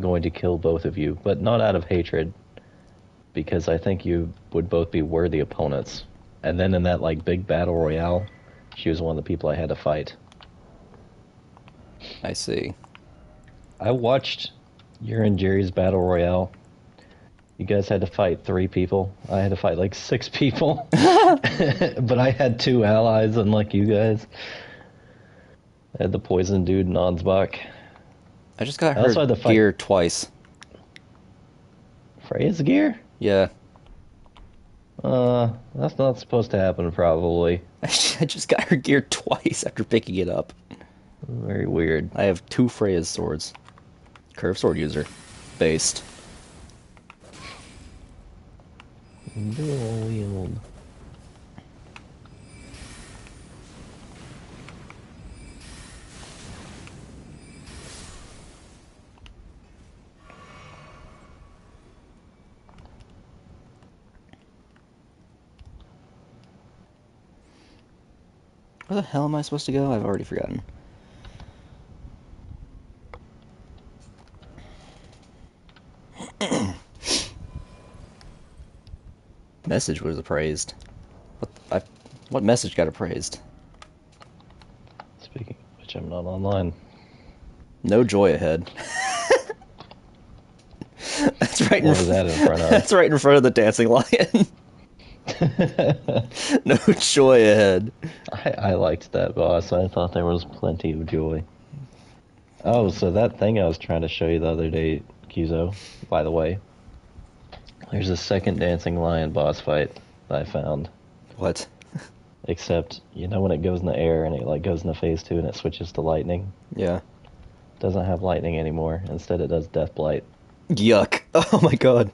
going to kill both of you, but not out of hatred, because I think you would both be worthy opponents. And then in that like big battle royale, she was one of the people I had to fight. I see. I watched your and Jerry's battle royale. You guys had to fight 3 people. I had to fight like 6 people. But I had 2 allies, unlike you guys. I had the poison dude and Ansbach. I just got I her also had to fight gear twice. Freya's gear? Yeah. That's not supposed to happen, probably. I just got her gear twice after picking it up. Very weird. I have 2 Freya's swords. Curved sword user. Based. Dual wield. Where the hell am I supposed to go? I've already forgotten. Message was appraised. What message got appraised? Speaking of which, I'm not online. No joy ahead. That's right. What was that in front of? That's right in front of the dancing lion. No joy ahead. I liked that boss. I thought there was plenty of joy. Oh, so that thing I was trying to show you the other day, Kizo, by the way. There's a second Dancing Lion boss fight that I found. What? Except, you know when it goes in the air and it like goes into phase 2 and it switches to lightning? Yeah. It doesn't have lightning anymore. Instead it does Death Blight. Yuck. Oh my god.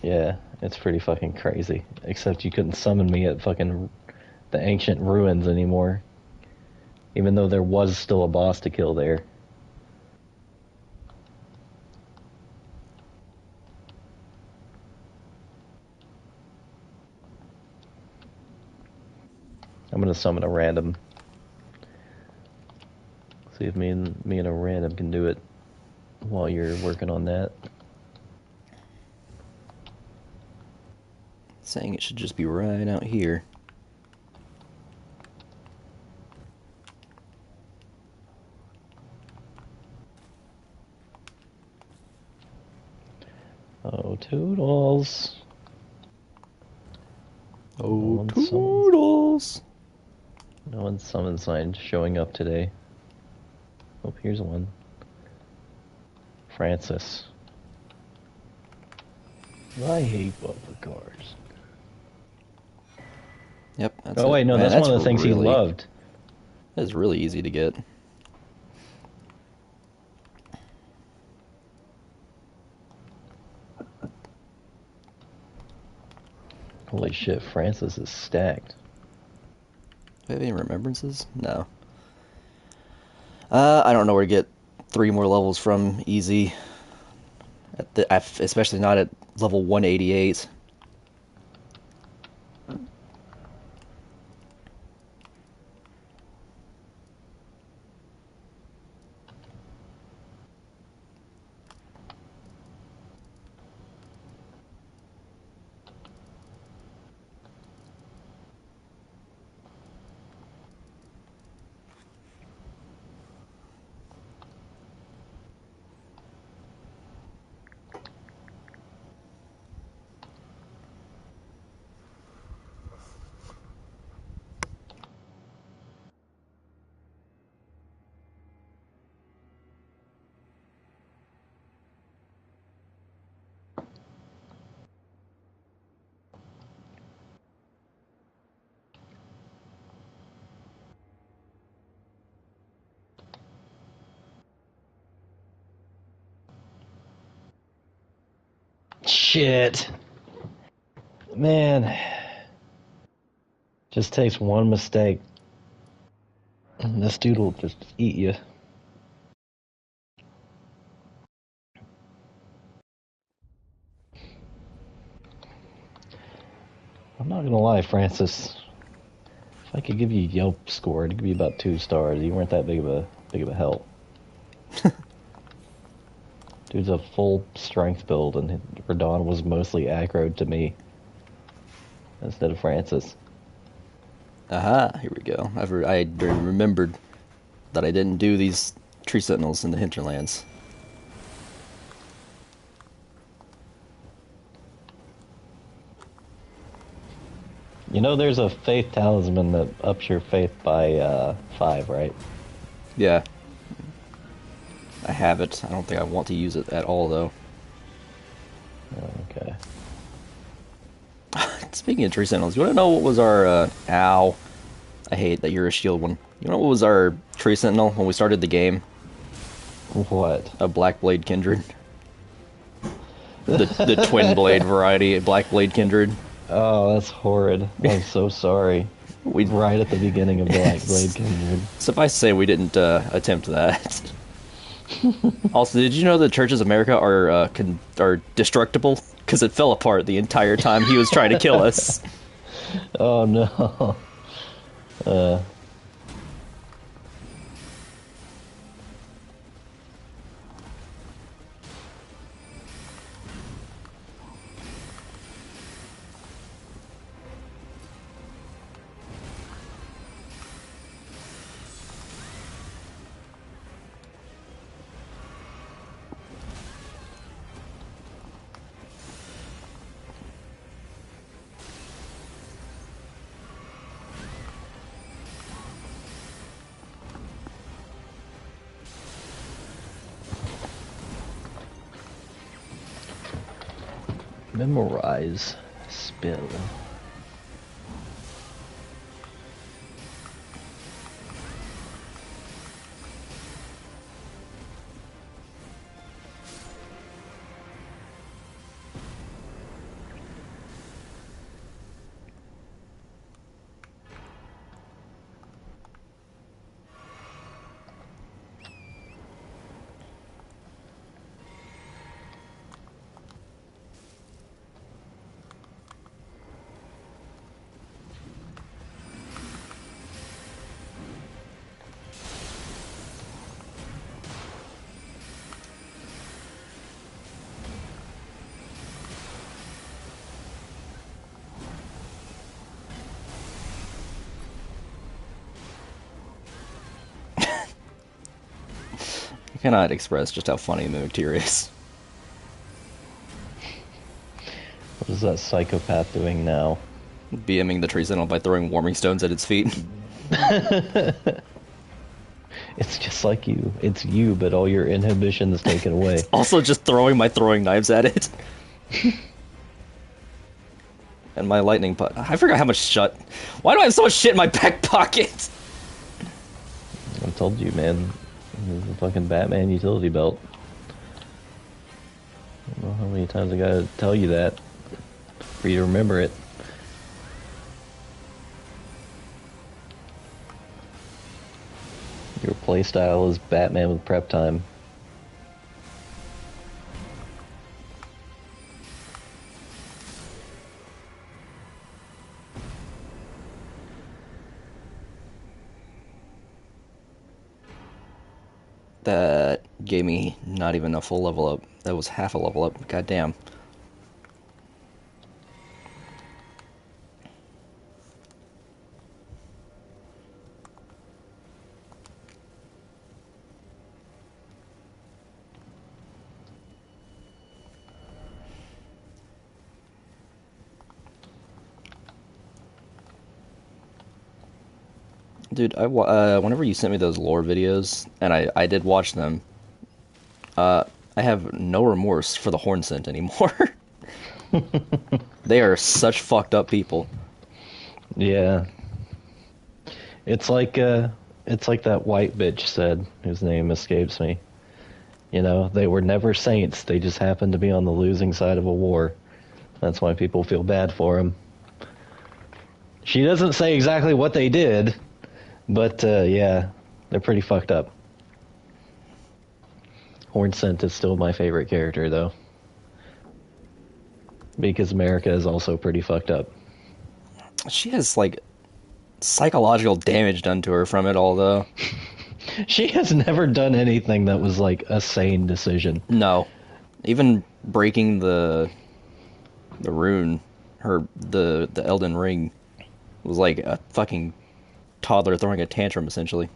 Yeah, it's pretty fucking crazy. Except you couldn't summon me at fucking the ancient ruins anymore. Even though there was still a boss to kill there. I'm gonna summon a random. See if me and a random can do it while you're working on that. Saying it should just be right out here. Oh, Toodles. Oh, toodles. No one's summon sign showing up today. Oh, here's one. Francis. I hate bumper cars. Yep. That's Oh, it. wait, no, Man, that's one of the things he really, loved. That's really easy to get. Holy shit, Francis is stacked. Do we have any remembrances? No. I don't know where to get 3 more levels from easy. Especially not at level 188. Shit. Man. Just takes one mistake. And this dude will just eat you. I'm not gonna lie, Francis. If I could give you Yelp score, I'd give you about 2 stars. You weren't that big of a help. Dude's a full strength build, and Radon was mostly aggroed to me instead of Francis. Aha, here we go. I remembered that I didn't do these tree sentinels in the hinterlands. You know, there's a faith talisman that ups your faith by 5, right? Yeah. I have it. I don't think I want to use it at all, though. Okay. Speaking of tree sentinels, you want to know what was our, ow. I hate that you're a shield one. You know what was our tree sentinel when we started the game? What? A Black Blade Kindred. The twin blade variety, Black Blade Kindred. Oh, that's horrid. I'm so sorry. We Right at the beginning of Black Blade Kindred. Suffice to say, we didn't attempt that. Also, did you know that Churches of America are destructible? Because it fell apart the entire time he was trying to kill us. Oh no. Memorize. Spill. I cannot express just how funny Mimic Tear is. What is that psychopath doing now? BMing the tree sentinel by throwing warming stones at its feet. It's just like you. It's you, but all your inhibition is taken away. Also just throwing my throwing knives at it. And my lightning pot. I forgot how much shut. Why do I have so much shit in my back pocket? I told you, man. This is a fucking Batman utility belt. I don't know how many times I gotta tell you that for you to remember it. Your playstyle is Batman with prep time. That gave me not even a full level up. That was half a level up. God damn. Dude, whenever you sent me those lore videos, and I did watch them, I have no remorse for the Horn Scent anymore. They are such fucked up people. Yeah. It's like that white bitch said, whose name escapes me. You know, they were never saints. They just happened to be on the losing side of a war. That's why people feel bad for them. She doesn't say exactly what they did, but yeah, they're pretty fucked up. Horn Scent is still my favorite character, though. Because America is also pretty fucked up. She has, like, psychological damage done to her from it all, though. She has never done anything that was like a sane decision. No. Even breaking the rune, the Elden Ring, was like a fucking toddler throwing a tantrum, essentially.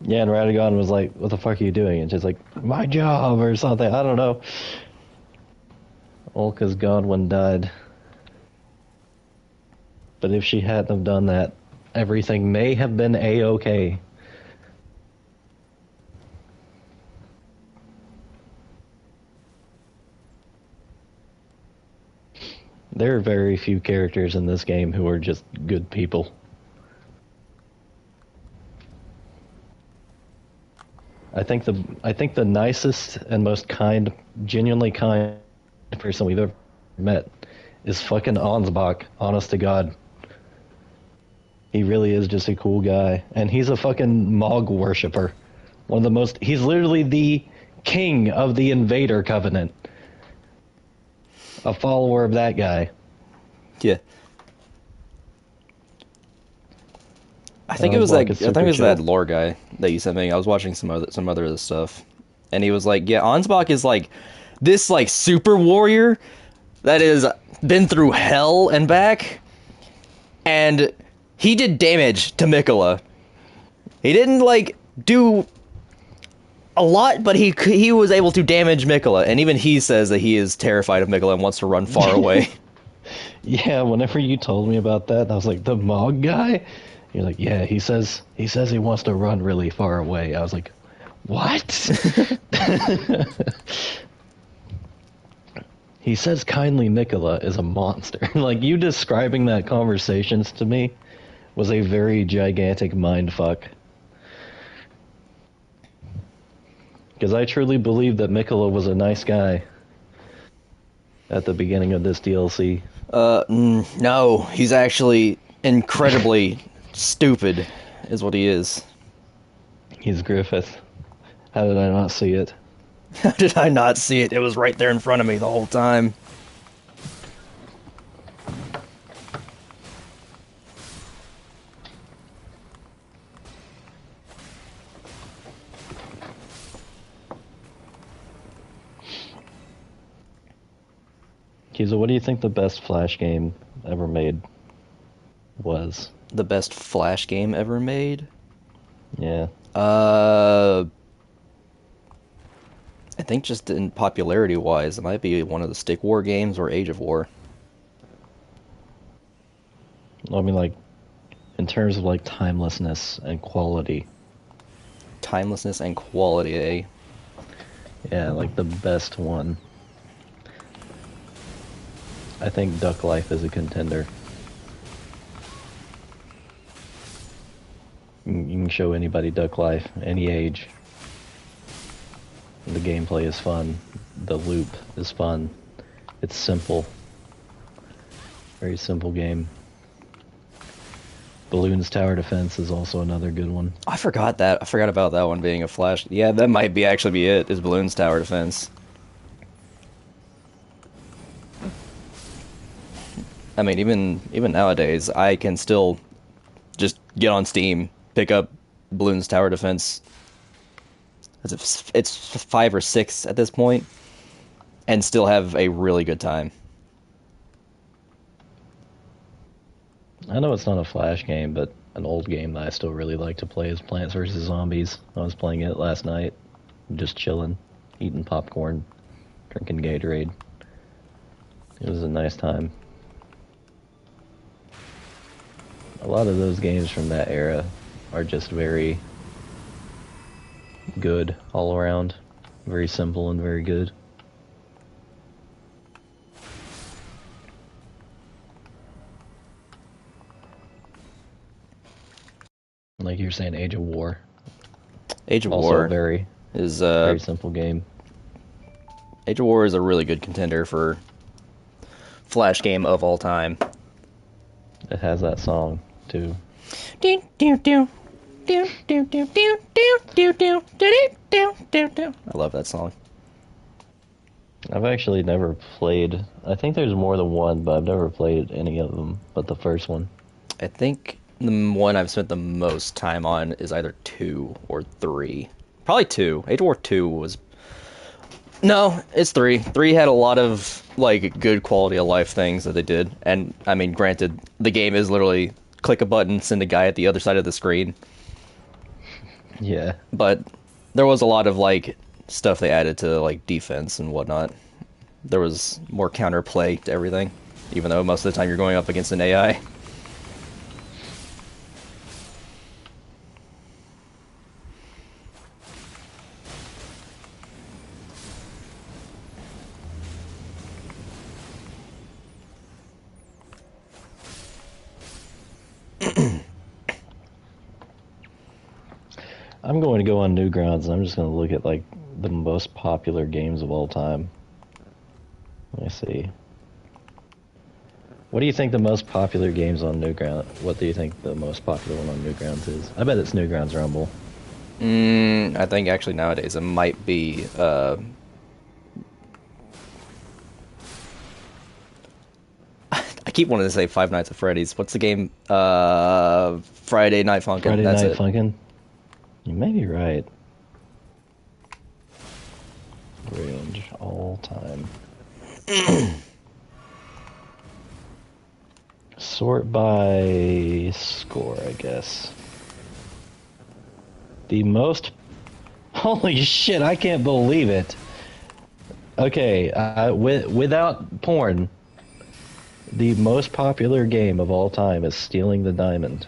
Yeah, and Radagon was like, "What the fuck are you doing?" And she's like, "My job" or something. I don't know. All because Godwin died. But if she hadn't have done that, everything may have been a-okay. There are very few characters in this game who are just good people. I think the nicest and most kind, genuinely kind person we've ever met is fucking Ansbach, honest to God. He really is just a cool guy. And he's a fucking Mog worshiper. One of the most... He's literally the king of the Invader Covenant. A follower of that guy. Yeah. I think it was that. I think it was that lore guy that you sent me. I was watching some other of the stuff, and he was like, "Yeah, Ansbach is like this like super warrior that has been through hell and back, and he did damage to Miquella. He didn't like do a lot, but he was able to damage Miquella, and even he says that he is terrified of Miquella and wants to run far away." Yeah, whenever you told me about that, I was like, the Mog guy? You're like, yeah, he says he wants to run really far away. I was like, what? He says kindly Miquella is a monster. Like, you describing that conversations to me was a very gigantic mind fuck. Because I truly believe that Miquella was a nice guy at the beginning of this DLC. No, he's actually incredibly stupid, is what he is. He's Griffith. How did I not see it? How did I not see it? It was right there in front of me the whole time. Kiza, what do you think the best Flash game ever made was? The best Flash game ever made? Yeah. I think just in popularity wise, it might be one of the Stick War games or Age of War. I mean, like, in terms of, like, timelessness and quality. Timelessness and quality, eh? Yeah, like, the best one. I think Duck Life is a contender. You can show anybody Duck Life, any age. The gameplay is fun. The loop is fun. It's simple. Very simple game. Bloons Tower Defense is also another good one. I forgot that. I forgot about that one being a Flash. Yeah, that might be actually be it, is Bloons Tower Defense. I mean, even nowadays, I can still just get on Steam, pick up Bloons Tower Defense. It's 5 or 6 at this point, and still have a really good time. I know it's not a Flash game, but an old game that I still really like to play is Plants vs. Zombies. I was playing it last night, just chilling, eating popcorn, drinking Gatorade. It was a nice time. A lot of those games from that era are just very good all around. Very simple and very good. Like you're saying, Age of War. Age of Also War very very simple game. Age of War is a really good contender for Flash game of all time. It has that song too. I love that song. I've actually never played. I think there's more than one, but I've never played any of them. But the first one. I think the one I've spent the most time on is either 2 or 3. Probably 2. Age of War 2 was No, it's 3. 3 had a lot of like good quality of life things that they did, and I mean, granted, the game is literally click a button, send a guy at the other side of the screen. Yeah, but there was a lot of like stuff they added to like defense and whatnot. There was more counterplay to everything, even though most of the time you're going up against an AI. I'm going to go on Newgrounds, and I'm just going to look at like the most popular games of all time. Let me see. What do you think the most popular games on Newgrounds? What do you think the most popular one on Newgrounds is? I bet it's Newgrounds Rumble. I think actually nowadays it might be. I keep wanting to say Five Nights at Freddy's. What's the game? Friday Night Funkin'. Friday That's Night it. Funkin'. You may be right. Range all time. Sort by score, I guess. The most... Holy shit, I can't believe it. Okay, without porn, the most popular game of all time is Stealing the Diamond.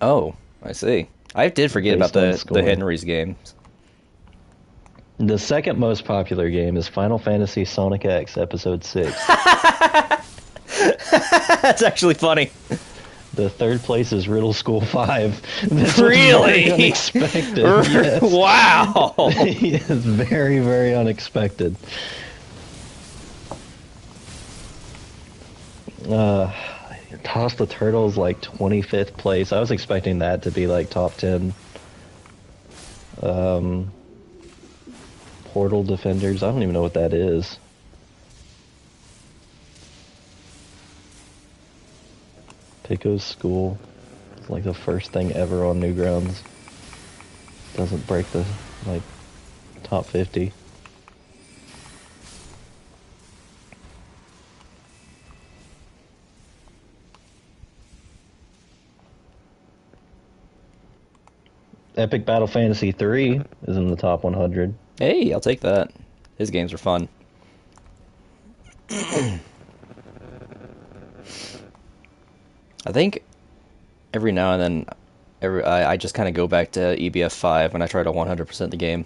Oh, I see. I did forget about the Henry's games. The second most popular game is Final Fantasy Sonic X Episode 6. That's actually funny. The third place is Riddle School 5. This really? Unexpected. Yes. Wow. Yes, very, very unexpected. Toss the Turtles like 25th place. I was expecting that to be like top 10. Portal Defenders. I don't even know what that is. Pico's School. It's like the first thing ever on Newgrounds. Doesn't break the like top 50. Epic Battle Fantasy 3 is in the top 100. Hey, I'll take that. His games are fun. I think every now and then, I just kind of go back to EBF 5 when I try to 100% the game.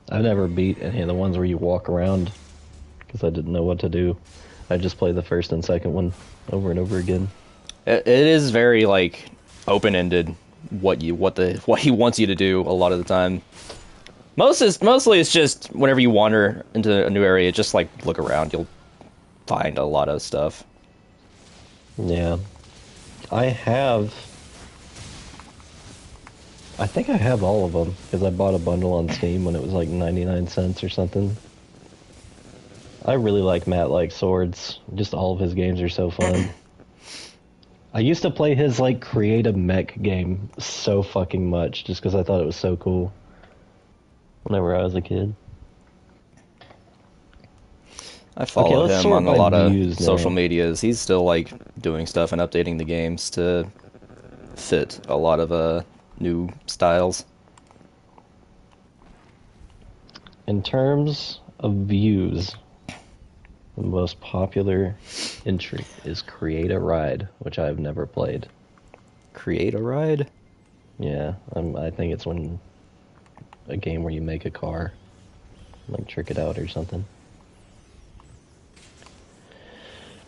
I've never beat any of the ones where you walk around because I didn't know what to do. I just played the first and second one over and over again. It is very like open-ended what he wants you to do a lot of the time. Mostly it's just whenever you wander into a new area, just like look around, you'll find a lot of stuff. Yeah. I think I have all of them because I bought a bundle on Steam when it was like 99 cents or something. I really like Matt Like Swords. Just all of his games are so fun. I used to play his like create a mech game so fucking much just because I thought it was so cool whenever I was a kid. I follow him on a lot of social medias. He's still like doing stuff and updating the games to fit a lot of new styles. In terms of views, the most popular entry is Create a Ride, which I've never played. Create a Ride? Yeah, I think it's when a game where you make a car, like Trick It Out or something.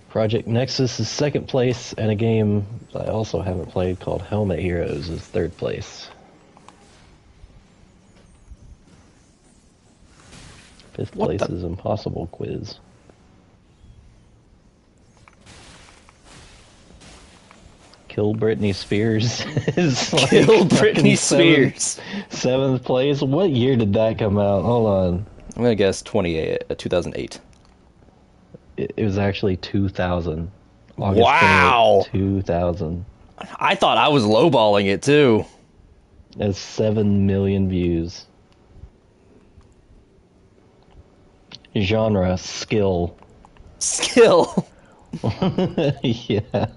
Project Nexus is second place, and a game I also haven't played called Helmet Heroes is third place. Fifth place is Impossible Quiz. Kill Britney Spears is like Kill Britney Spears. Seventh place. What year did that come out? Hold on. I'm gonna guess 2008. It was actually 2000. August wow. 2000. I thought I was lowballing it too. It has 7 million views. Genre, skill. Skill. Yeah.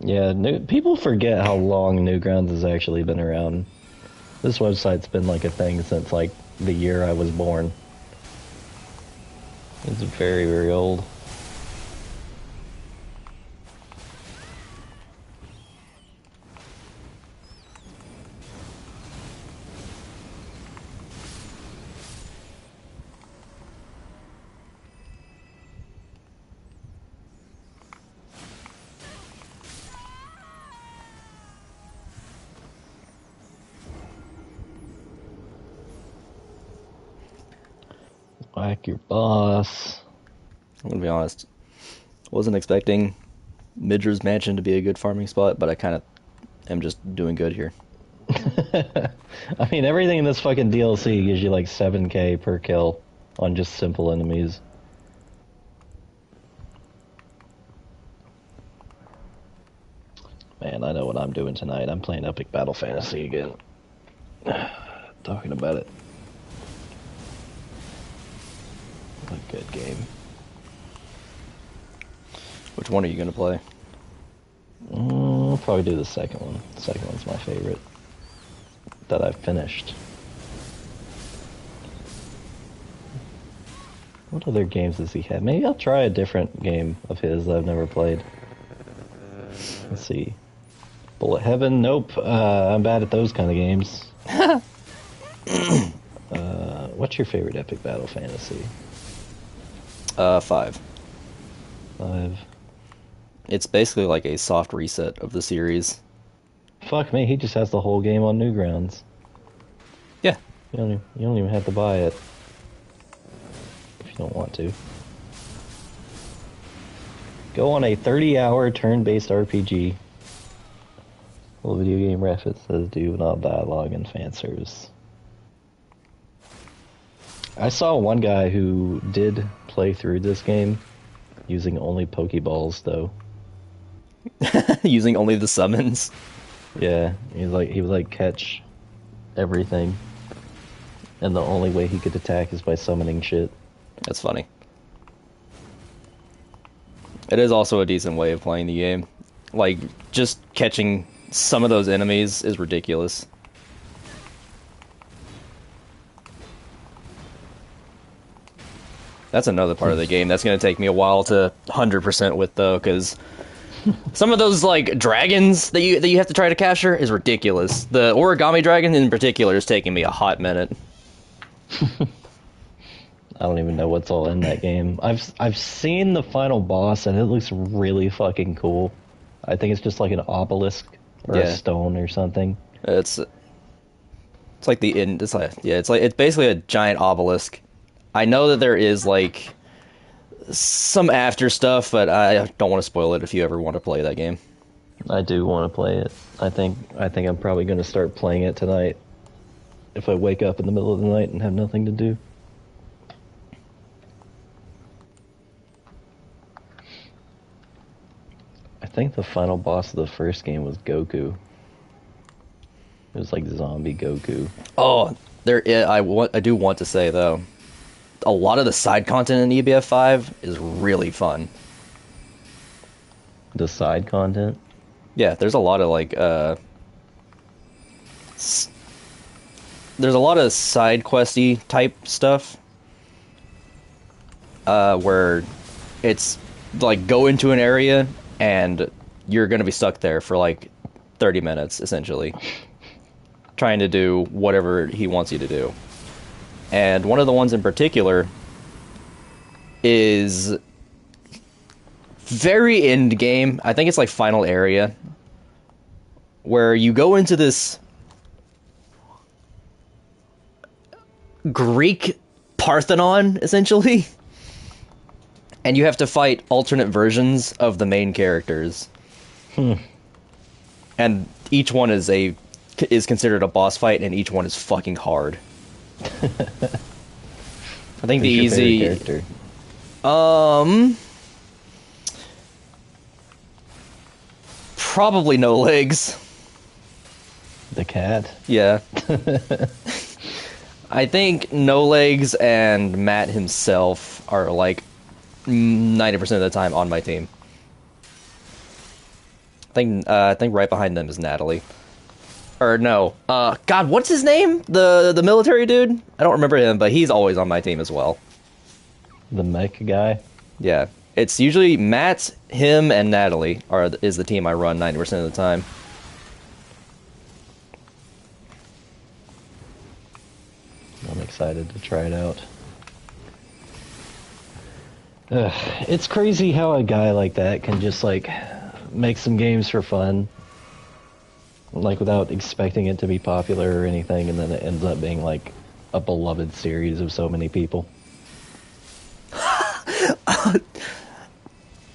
Yeah, people forget how long Newgrounds has actually been around. This website's been like a thing since like the year I was born. It's very, very old. Whack your boss. I'm gonna be honest. Wasn't expecting Midra's Mansion to be a good farming spot, but I kind of am just doing good here. I mean, everything in this fucking DLC gives you like 7k per kill on just simple enemies. Man, I know what I'm doing tonight. I'm playing Epic Battle Fantasy again. Talking about it. A good game. Which one are you gonna play? I'll probably do the second one. The second one's my favorite. That I've finished. What other games does he have? Maybe I'll try a different game of his that I've never played. Let's see. Bullet Heaven? Nope. I'm bad at those kind of games. What's your favorite Epic Battle Fantasy? 5. 5. It's basically like a soft reset of the series. Fuck me, he just has the whole game on Newgrounds. Yeah. You don't even have to buy it. If you don't want to. Go on a 30-hour turn-based RPG. Full video game reference says juvenile dialogue and fan service. I saw one guy who did play through this game using only Pokeballs, though. Using only the summons. Yeah, he would like catch everything, and the only way he could attack is by summoning shit. That's funny. It is also a decent way of playing the game. Like, just catching some of those enemies is ridiculous. That's another part of the game that's going to take me a while to 100% with, though, because some of those, like, dragons that you have to try to capture is ridiculous. The origami dragon in particular is taking me a hot minute. I don't even know what's all in that game. I've seen the final boss, and it looks really fucking cool. I think it's just like an obelisk or a stone or something. It's like it's basically a giant obelisk. I know that there is like some after stuff, but I don't want to spoil it if you ever want to play that game. I do want to play it. I think I'm probably going to start playing it tonight if I wake up in the middle of the night and have nothing to do. I think the final boss of the first game was Goku. It was like zombie Goku. Oh, I do want to say though, a lot of the side content in EBF 5 is really fun. The side content? Yeah, there's a lot of like there's a lot of side questy type stuff where it's like go into an area and you're going to be stuck there for like 30 minutes essentially trying to do whatever he wants you to do. And one of the ones in particular is very end game. I think it's like final area where you go into this Greek Parthenon essentially, and you have to fight alternate versions of the main characters. And each one is considered a boss fight, and each one is fucking hard. I think the easy character? Probably No Legs. The cat? Yeah. I think No Legs and Matt himself are like 90% of the time on my team. I think right behind them is Natalie. Or no. God, what's his name? The military dude? I don't remember him, but he's always on my team as well. The mech guy? Yeah. It's usually Matt, him, and Natalie is the team I run 90% of the time. I'm excited to try it out. It's crazy how a guy like that can just, like, make some games for fun, like, without expecting it to be popular or anything, and then it ends up being, like, a beloved series of so many people.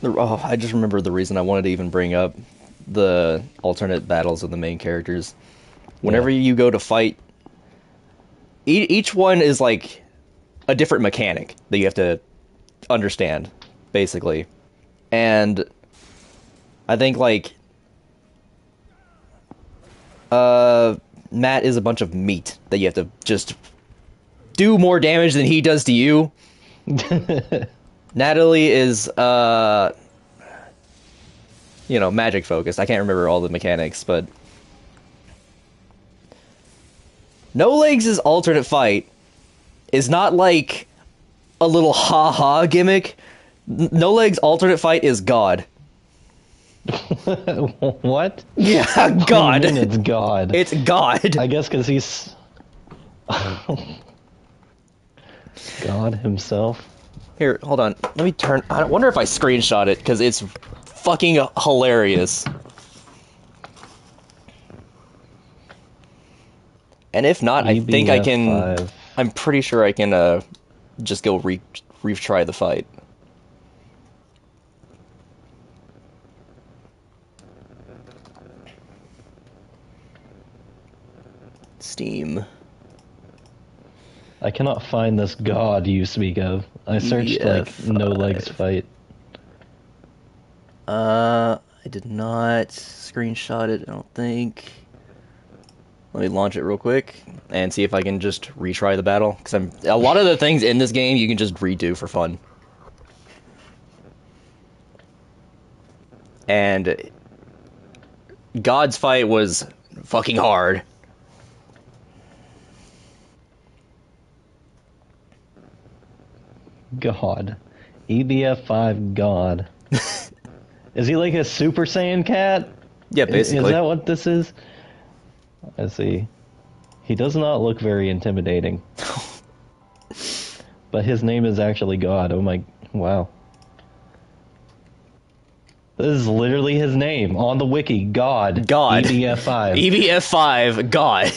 Oh, I just remember the reason I wanted to even bring up the alternate battles of the main characters. Whenever you go to fight, each one is like a different mechanic that you have to understand, basically. And I think like Matt is a bunch of meat that you have to just do more damage than he does to you. Natalie is magic focused. I can't remember all the mechanics, but No Legs' alternate fight is not like a little ha-ha gimmick. No Legs' alternate fight is God. What? Yeah, God. I mean, it's God. It's God. I guess because he's God himself. Here, hold on. Let me turn. I wonder if I screenshot it because it's fucking hilarious. And if not, I think I can. 5. I'm pretty sure I can just go retry the fight. Steam. I cannot find this God you speak of. I searched like No Legs fight. I did not screenshot it, I don't think. Let me launch it real quick and see if I can just retry the battle. Because a lot of the things in this game you can just redo for fun. And God's fight was fucking hard. God. EBF 5 God. Is he like a Super Saiyan cat? Yeah, basically. Is that what this is? I see. He does not look very intimidating. But his name is actually God. Oh my... Wow. This is literally his name on the wiki. God. God. EBF 5. EBF 5. God.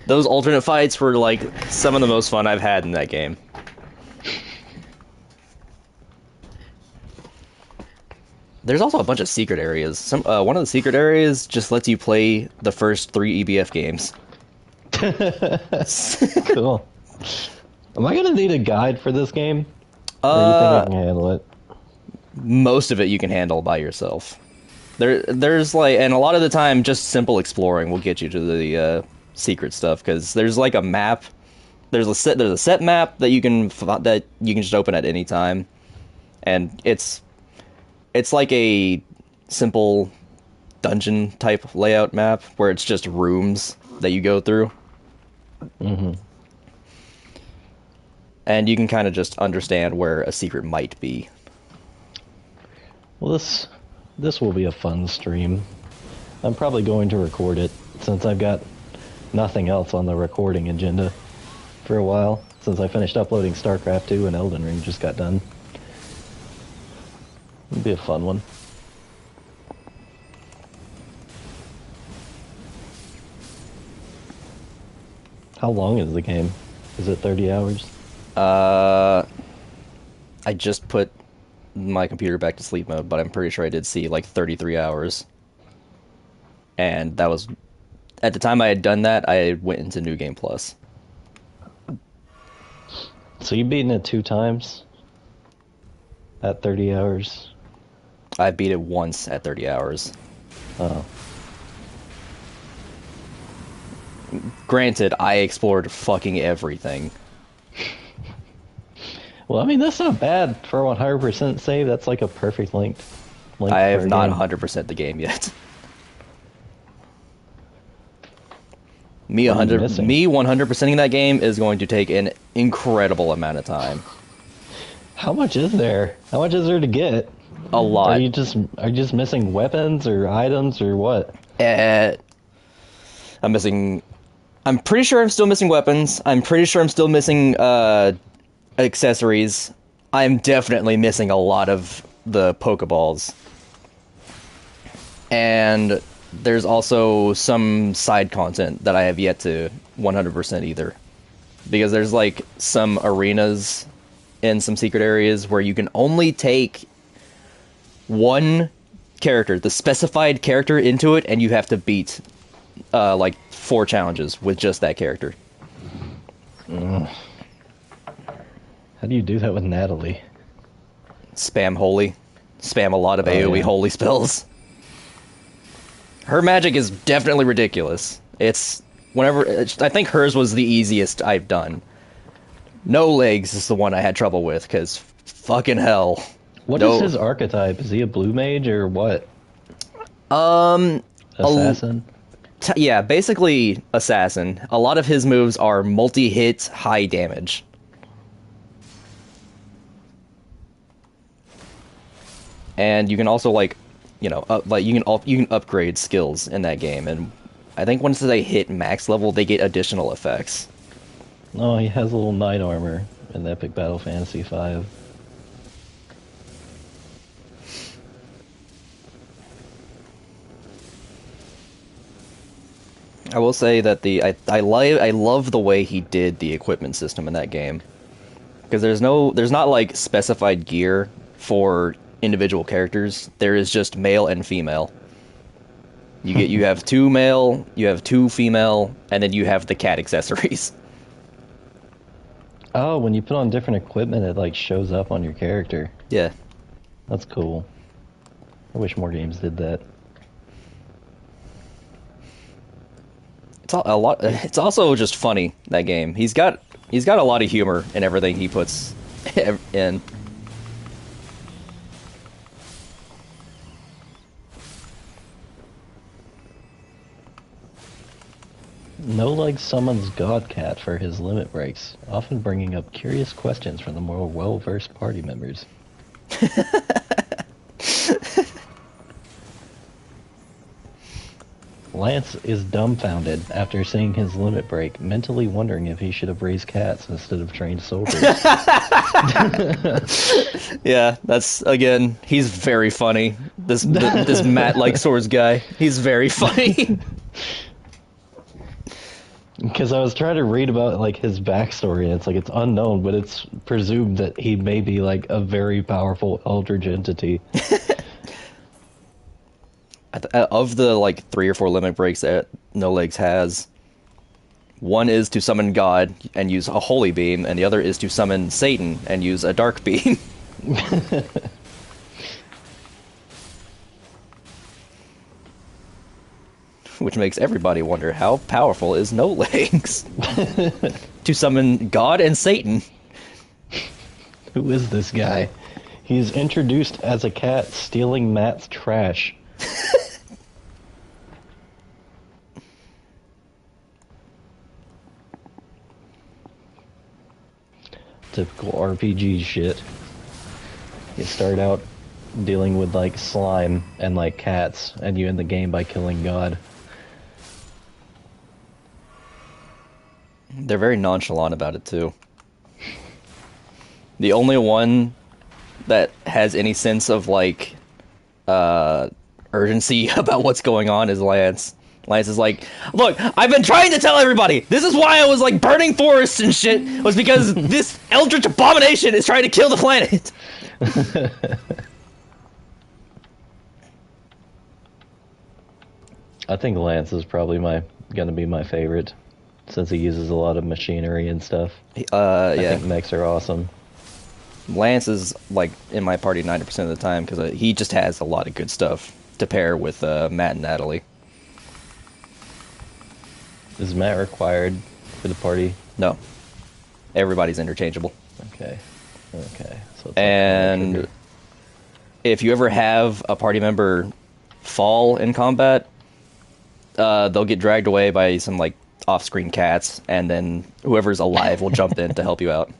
Those alternate fights were like some of the most fun I've had in that game. There's also a bunch of secret areas. One of the secret areas just lets you play the first 3 EBF games. Cool. Am I gonna need a guide for this game? Or do you think I can handle it? Most of it you can handle by yourself. There's like, and a lot of the time, just simple exploring will get you to the secret stuff because there's like a map. There's a set map that you can just open at any time, and it's like a simple dungeon type layout map where it's just rooms that you go through. Mm-hmm. And you can kind of just understand where a secret might be. Well, this will be a fun stream. I'm probably going to record it since I've got nothing else on the recording agenda for a while, since I finished uploading StarCraft 2 and Elden Ring just got done. It'll be a fun one. How long is the game? Is it 30 hours? I just put my computer back to sleep mode, but I'm pretty sure I did see like 33 hours. And that was... At the time I had done that, I went into New Game Plus. So you've beaten it 2 times at 30 hours? I beat it once at 30 hours. Oh. Granted, I explored fucking everything. Well, I mean, that's not bad for 100% save. That's like a perfect length. I have not 100% the game yet. Me 100%ing that game is going to take an incredible amount of time. How much is there? How much is there to get? A lot. Are you just missing weapons or items or what? I'm pretty sure I'm still missing weapons. I'm pretty sure I'm still missing accessories. I'm definitely missing a lot of the Pokeballs. And there's also some side content that I have yet to 100% either. Because there's like some arenas in some secret areas where you can only take one character, the specified character, into it, and you have to beat like 4 challenges with just that character. How do you do that with Natalie? Spam holy. Spam a lot of AoE holy spells. Her magic is definitely ridiculous. It's I think hers was the easiest I've done. No Legs is the one I had trouble with, because fucking hell. What is his archetype? Is he a blue mage or what? Assassin? Yeah, basically assassin. A lot of his moves are multi-hit, high damage. And you can also you can upgrade skills in that game, and I think once they hit max level, they get additional effects. Oh, he has a little knight armor in the Epic Battle Fantasy V. I will say that I love the way he did the equipment system in that game, because there's not like specified gear for individual characters. There is just male and female. You have 2 male, you have 2 female, and then you have the cat accessories. Oh, when you put on different equipment, it like shows up on your character. Yeah, that's cool. I wish more games did that. It's also just funny, that game. He's got a lot of humor in everything he puts in. No Legs summons Godcat for his limit breaks, often bringing up curious questions from the more well-versed party members. Lance is dumbfounded after seeing his limit break, mentally wondering if he should have raised cats instead of trained soldiers. Yeah, that's, again, he's very funny. This Matt-like swords guy. He's very funny. Because I was trying to read about like his backstory, and it's like it's unknown, but it's presumed that he may be like a very powerful eldritch entity. Of the like 3 or 4 limit breaks that No Legs has, one is to summon God and use a holy beam, and the other is to summon Satan and use a dark beam. Which makes everybody wonder, how powerful is No Legs? To summon God and Satan. Who is this guy? He's introduced as a cat stealing Matt's trash. Typical RPG shit. You start out dealing with like slime and like cats, and you end the game by killing God. They're very nonchalant about it too. The only one that has any sense of like urgency about what's going on is Lance. Lance is like, look, I've been trying to tell everybody, this is why I was like burning forests and shit, was because this eldritch abomination is trying to kill the planet. I think Lance is probably gonna be my favorite since he uses a lot of machinery and stuff. Yeah. I think mechs are awesome. Lance is like in my party 90% of the time because he just has a lot of good stuff to pair with Matt and Natalie. Is Matt required for the party? No. Everybody's interchangeable. Okay. So and if you ever have a party member fall in combat, they'll get dragged away by some like off-screen cats, and then whoever's alive will jump in to help you out.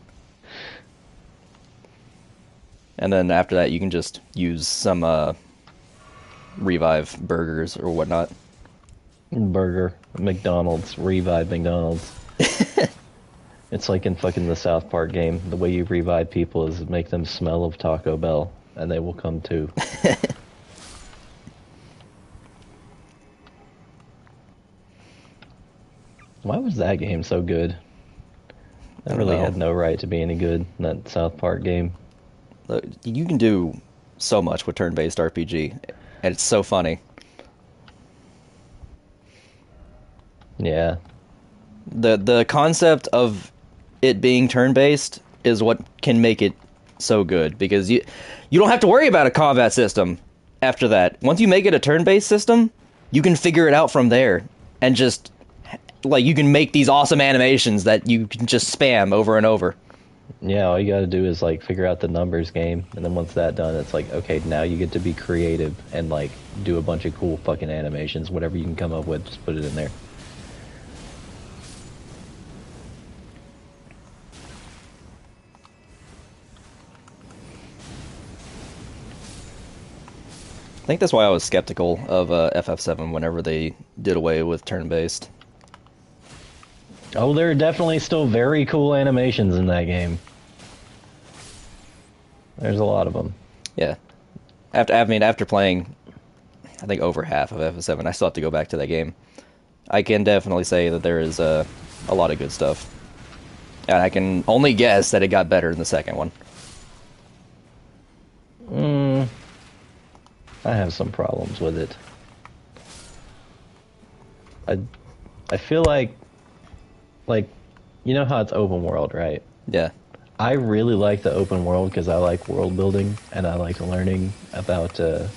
And then after that, you can just use some revive burgers or whatnot. Burger, McDonald's, revive McDonald's. It's like in fucking the South Park game. The way you revive people is make them smell of Taco Bell, and they will come too. Why was that game so good? That really had no right to be any good, that South Park game. Look, you can do so much with turn-based RPG, and it's so funny. Yeah. The concept of it being turn-based is what can make it so good, because you don't have to worry about a combat system after that. Once you make it a turn-based system, you can figure it out from there, and just, like, you can make these awesome animations that you can just spam over and over. Yeah, all you gotta do is, like, figure out the numbers game, and then once that's done, it's like, okay, now you get to be creative and, like, do a bunch of cool fucking animations. Whatever you can come up with, just put it in there. I think that's why I was skeptical of FF7 whenever they did away with turn-based. Oh, there are definitely still very cool animations in that game. There's a lot of them. Yeah. After playing, I think, over half of FF7, I still have to go back to that game. I can definitely say that there is a lot of good stuff. And I can only guess that it got better in the second one. I have some problems with it. I feel like, you know how it's open world, right? Yeah. I really like the open world because I like world building and I like learning about the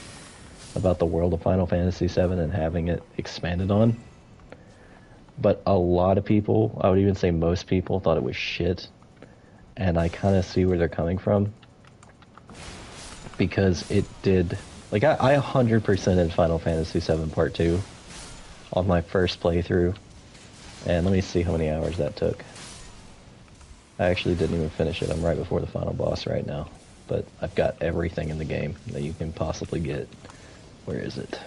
world of Final Fantasy VII and having it expanded on. But a lot of people, I would even say most people, thought it was shit. And I kind of see where they're coming from. Because it did... Like, I 100%ed Final Fantasy VII Part 2 on my first playthrough. And let me see how many hours that took. I actually didn't even finish it. I'm right before the final boss right now. But I've got everything in the game that you can possibly get. Where is it?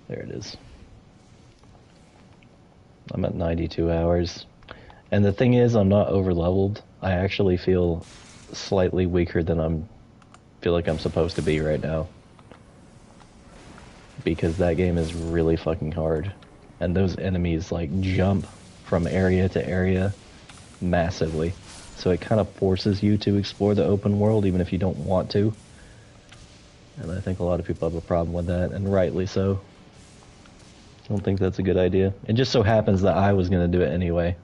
There it is. I'm at 92 hours. And the thing is, I'm not over-leveled. I actually feel slightly weaker than feel like I'm supposed to be right now. Because that game is really fucking hard. And those enemies, like, jump from area to area massively. So it kind of forces you to explore the open world, even if you don't want to. And I think a lot of people have a problem with that, and rightly so. I don't think that's a good idea. It just so happens that I was going to do it anyway.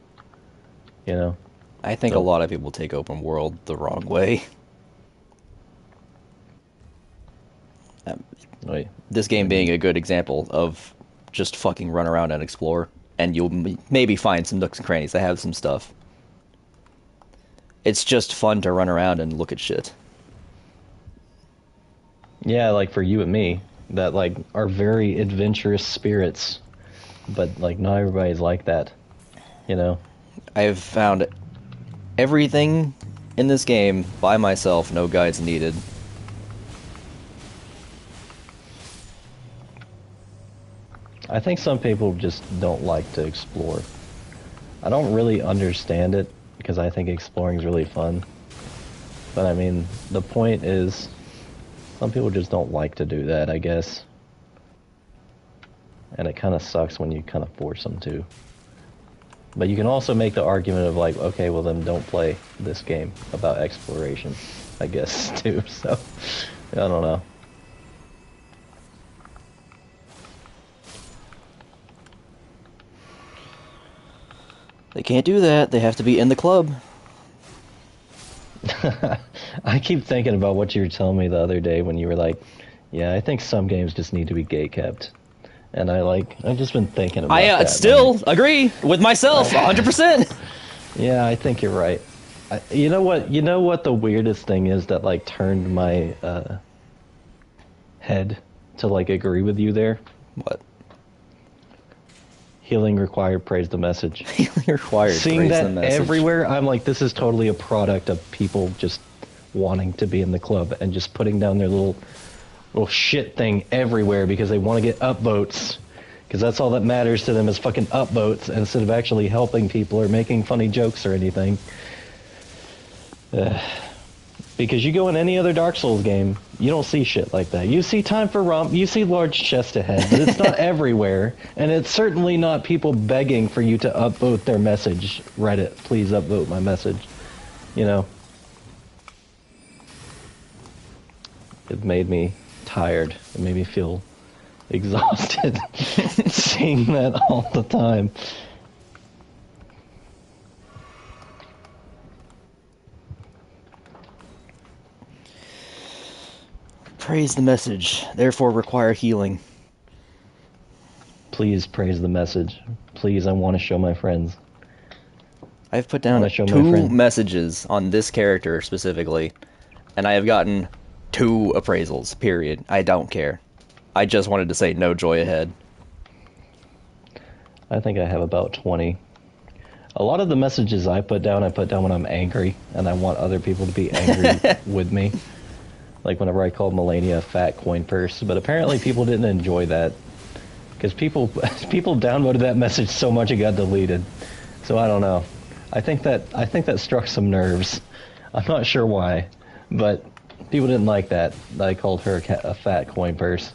You know? I think a lot of people take open world the wrong way. This game being a good example of just fucking run around and explore, and you'll maybe find some nooks and crannies that have some stuff. It's just fun to run around and look at shit. Yeah, like for you and me, that like are very adventurous spirits, but like not everybody's like that, you know? I've found everything in this game by myself, no guides needed. I think some people just don't like to explore. I don't really understand it, because I think exploring is really fun. But I mean, the point is, some people just don't like to do that, I guess. And it kind of sucks when you kind of force them to. But you can also make the argument of like, okay, well then don't play this game about exploration, I guess, too. So, I don't know. They can't do that. They have to be in the club. I keep thinking about what you were telling me the other day when you were like, yeah, I think some games just need to be gate kept. And I've just been thinking about that. I still agree with myself 100%. Yeah, I think you're right. You know what the weirdest thing is that like turned my head to like agree with you there? What? Healing required, praise the message. Healing required, seeing praise that the message. Everywhere, I'm like, this is totally a product of people just wanting to be in the club and just putting down their little shit thing everywhere because they want to get upvotes. Because that's all that matters to them is fucking upvotes instead of actually helping people or making funny jokes or anything. Because you go in any other Dark Souls game, you don't see shit like that. You see time for romp, you see large chest ahead, but it's not everywhere. And it's certainly not people begging for you to upvote their message. Reddit, please upvote my message. You know? It made me tired. It made me feel exhausted seeing that all the time. Praise the message, therefore require healing. Please praise the message. Please, I want to show my friends. I've put down 2 messages on this character specifically, and I have gotten 2 appraisals, period. I don't care. I just wanted to say no joy ahead. I think I have about 20. A lot of the messages I put down when I'm angry, and I want other people to be angry with me. Like whenever I called Melania a fat coin purse, but apparently people didn't enjoy that because people downloaded that message so much it got deleted. So I don't know. I think that struck some nerves. I'm not sure why, but people didn't like that I called her a fat coin purse.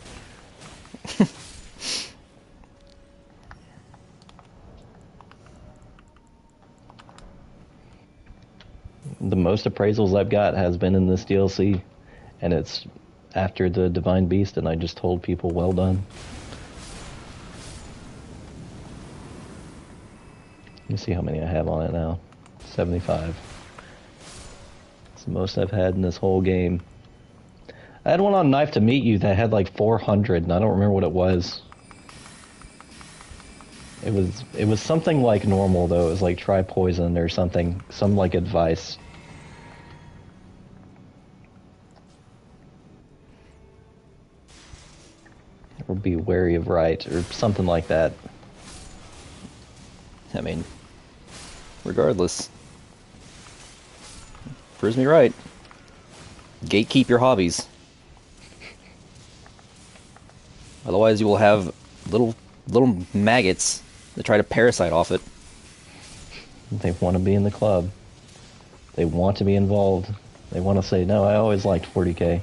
The most appraisals I've got has been in this DLC. And it's after the Divine Beast, and I just told people, well done. Let me see how many I have on it now. 75. It's the most I've had in this whole game. I had one on Knife to Meet You that had like 400, and I don't remember what it was. It was something like normal, though. It was like try poison or something. Some like advice. Or be wary of right, or something like that. I mean, regardless, proves me right. Gatekeep your hobbies. Otherwise, you will have little maggots that try to parasite off it. They want to be in the club. They want to be involved. They want to say, no, I always liked 40K.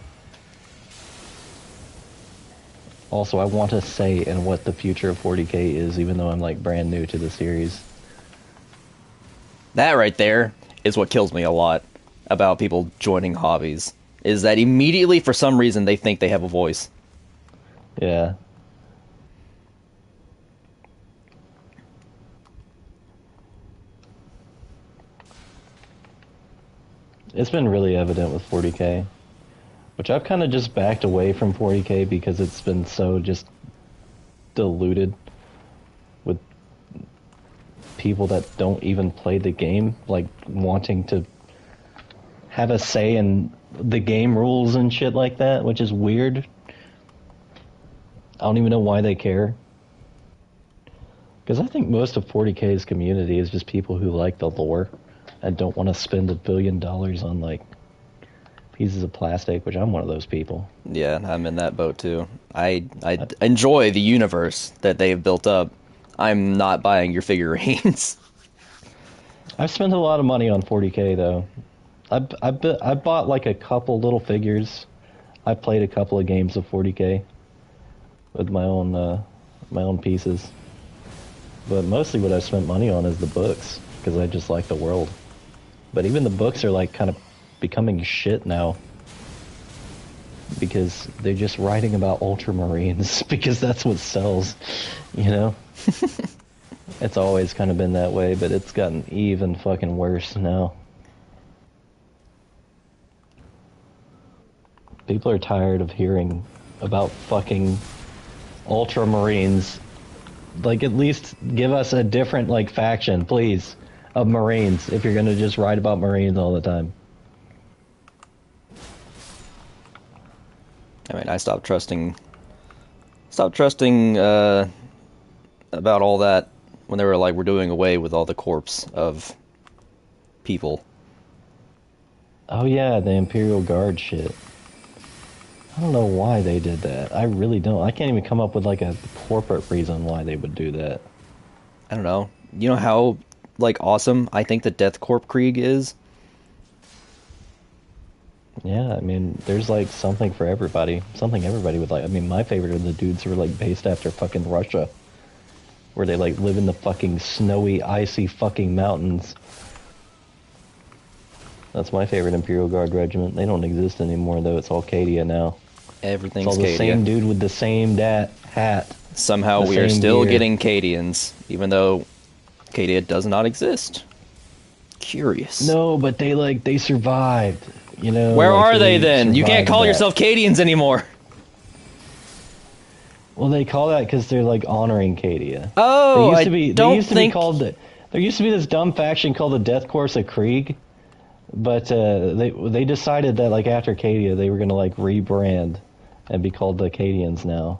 Also, I want to say in what the future of 40K is, even though I'm like brand new to the series. That right there is what kills me a lot about people joining hobbies, is that immediately, for some reason, they think they have a voice. Yeah. It's been really evident with 40K. Which I've kind of just backed away from 40K because it's been so just diluted with people that don't even play the game, like wanting to have a say in the game rules and shit like that, which is weird. I don't even know why they care. Because I think most of 40K's community is just people who like the lore and don't want to spend $1 billion on like pieces of plastic, which I'm one of those people. Yeah, I'm in that boat too. I enjoy the universe that they've built up. I'm not buying your figurines. I've spent a lot of money on 40K though. I bought like a couple little figures. I played a couple of games of 40K with my own pieces. But mostly what I've spent money on is the books, because I just like the world. But even the books are like kind of becoming shit now. Because they're just writing about ultramarines, because that's what sells, you know? It's always kind of been that way, but it's gotten even fucking worse now. People are tired of hearing about fucking ultramarines. Like, at least give us a different, like, faction, please, of Marines, if you're gonna just write about Marines all the time. I mean, I stopped trusting about all that when they were like, we're doing away with all the corpse of people. Oh yeah, the Imperial Guard shit. I don't know why they did that. I really don't. I can't even come up with like a corporate reason why they would do that. I don't know. You know how like awesome I think the Death Corp Krieg is? Yeah, I mean, there's like something for everybody. Something everybody would like. I mean, my favorite are the dudes who are like based after fucking Russia. Where they like live in the fucking snowy, icy fucking mountains. That's my favorite Imperial Guard regiment. They don't exist anymore though. It's all Cadia now. Everything's it's all the Cadia. Same dude with the same hat. Somehow we are still getting Cadians, even though Cadia does not exist. Curious. No, but they survived. You know. Where are they then? You can't call yourself Cadians anymore. Well, they call that because they're like honoring Cadia. Oh, there used to be this dumb faction called the Death Corps of Krieg, but they decided that like after Cadia they were gonna like rebrand and be called the Cadians now.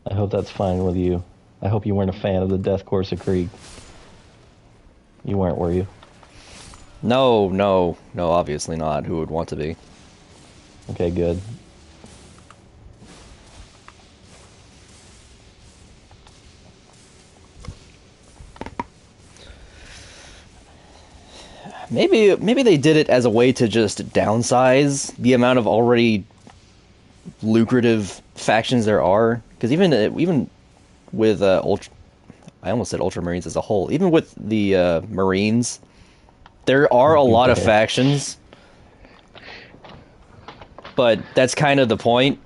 I hope that's fine with you. I hope you weren't a fan of the Death Corps of Krieg. You weren't, were you? No, obviously not. Who would want to be? Okay, good. Maybe they did it as a way to just downsize the amount of already lucrative factions there are. Because even with I almost said Ultramarines as a whole. Even with the Marines, there are a lot of factions. But that's kind of the point.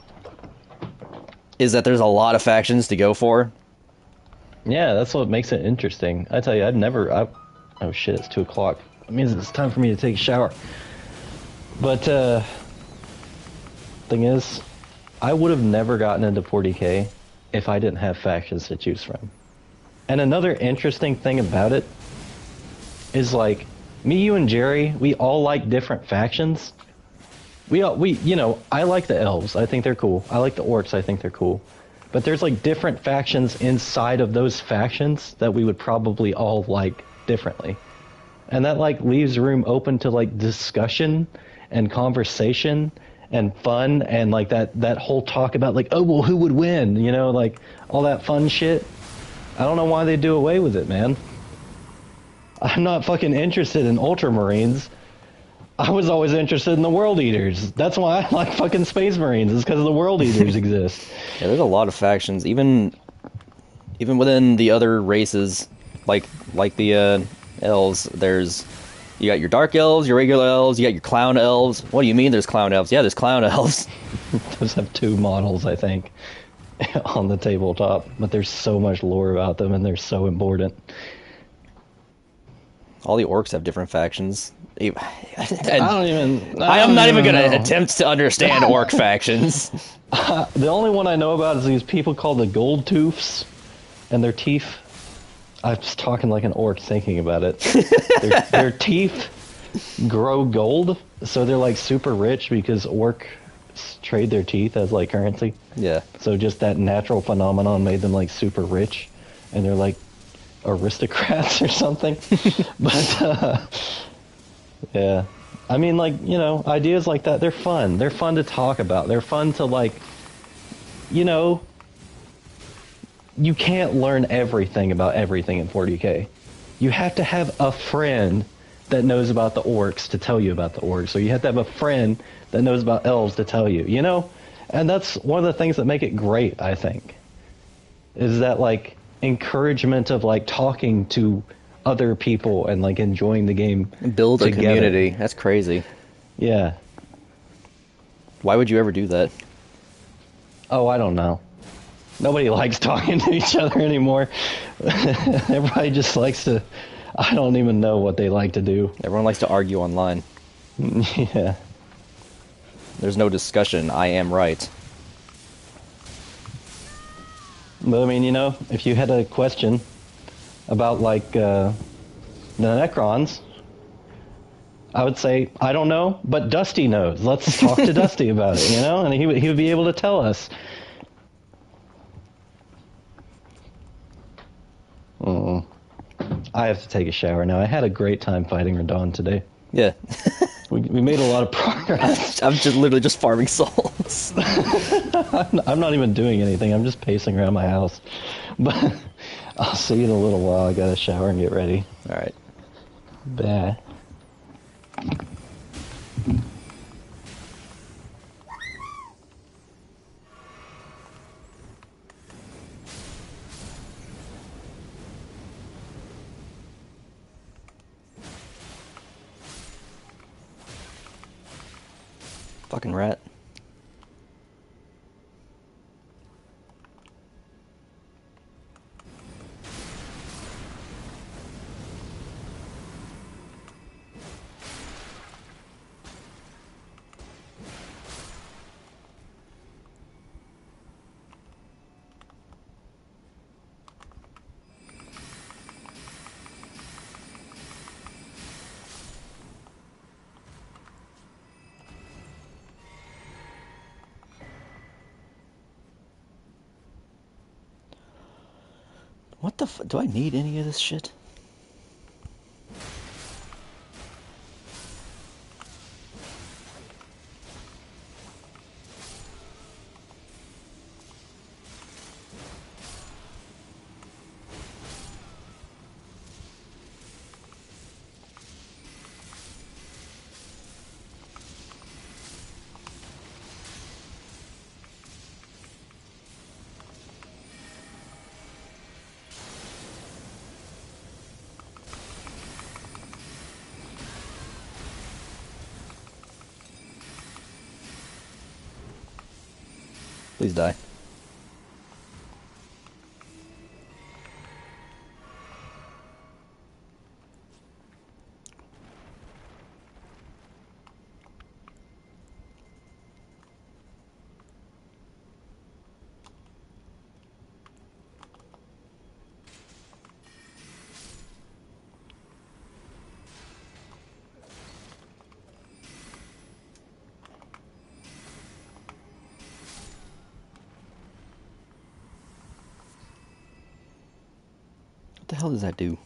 Is that there's a lot of factions to go for. Yeah, that's what makes it interesting. I tell you, oh shit, it's 2 o'clock. It means it's time for me to take a shower. But, thing is, I would have never gotten into 40k if I didn't have factions to choose from. And another interesting thing about it is like, me, you, and Jerry, we all like different factions. We I like the elves. I think they're cool. I like the orcs. I think they're cool. But there's like different factions inside of those factions that we would probably all like differently. And that like leaves room open to like discussion and conversation and fun and like that whole talk about like, oh, well, who would win? You know, like all that fun shit. I don't know why they do away with it, man. I'm not fucking interested in Ultramarines. I was always interested in the World Eaters. That's why I like fucking Space Marines, is because the World Eaters exist. Yeah, there's a lot of factions, even within the other races, like the elves. You got your dark elves, your regular elves, you got your clown elves. What do you mean there's clown elves? Yeah, there's clown elves. Those have 2 models, I think, on the tabletop, but there's so much lore about them and they're so important. All the orcs have different factions. I am not even going to attempt to understand orc factions. The only one I know about is these people called the Gold Toofs, and their teeth. I was talking like an orc thinking about it. Their teeth grow gold, so they're like super rich because orcs trade their teeth as like currency. Yeah. So just that natural phenomenon made them like super rich, and they're like aristocrats or something. But yeah, I mean, like, you know, ideas like that, they're fun. They're fun to talk about. They're fun to like, you know, you can't learn everything about everything in 40k. You have to have a friend that knows about the orcs to tell you about the orcs. So you have to have a friend that knows about elves to tell you, you know? And that's one of the things that make it great, I think. Is that, like, encouragement of like talking to other people and like enjoying the game. Build a together. community. That's crazy. Yeah. Why would you ever do that? Oh, I don't know. Nobody likes talking to each other anymore. Everybody just likes to... I don't even know what they like to do. Everyone likes to argue online. Yeah. There's no discussion. I am right. But I mean, you know, if you had a question about like the Necrons, I would say, I don't know, but Dusty knows. Let's talk to Dusty about it, you know? And he would be able to tell us. Oh, I have to take a shower now. I had a great time fighting Radon today. Yeah. we made a lot of progress. I'm just literally just farming souls. I'm not even doing anything. I'm just pacing around my house. But I'll see you in a little while. I gotta shower and get ready. All right. Bye. Fucking rat. What the f- do I need any of this shit? Please die. What the hell does that do?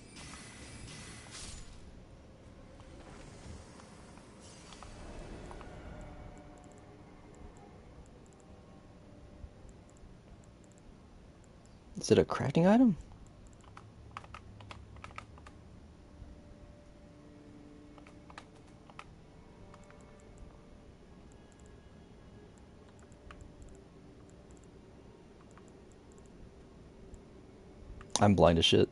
Is it a crafting item? I'm blind as shit.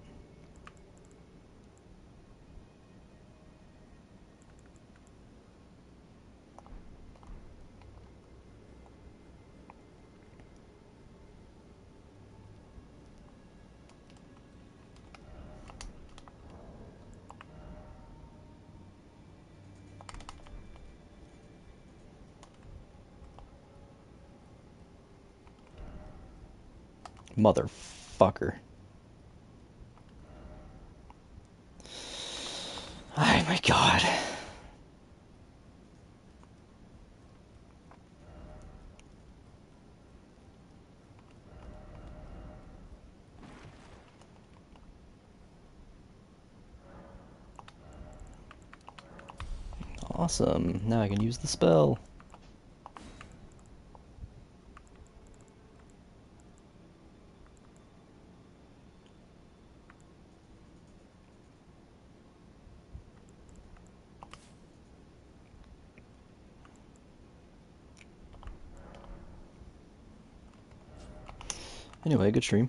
Motherfucker. Oh my god. Awesome. Now I can use the spell. Anyway, good stream.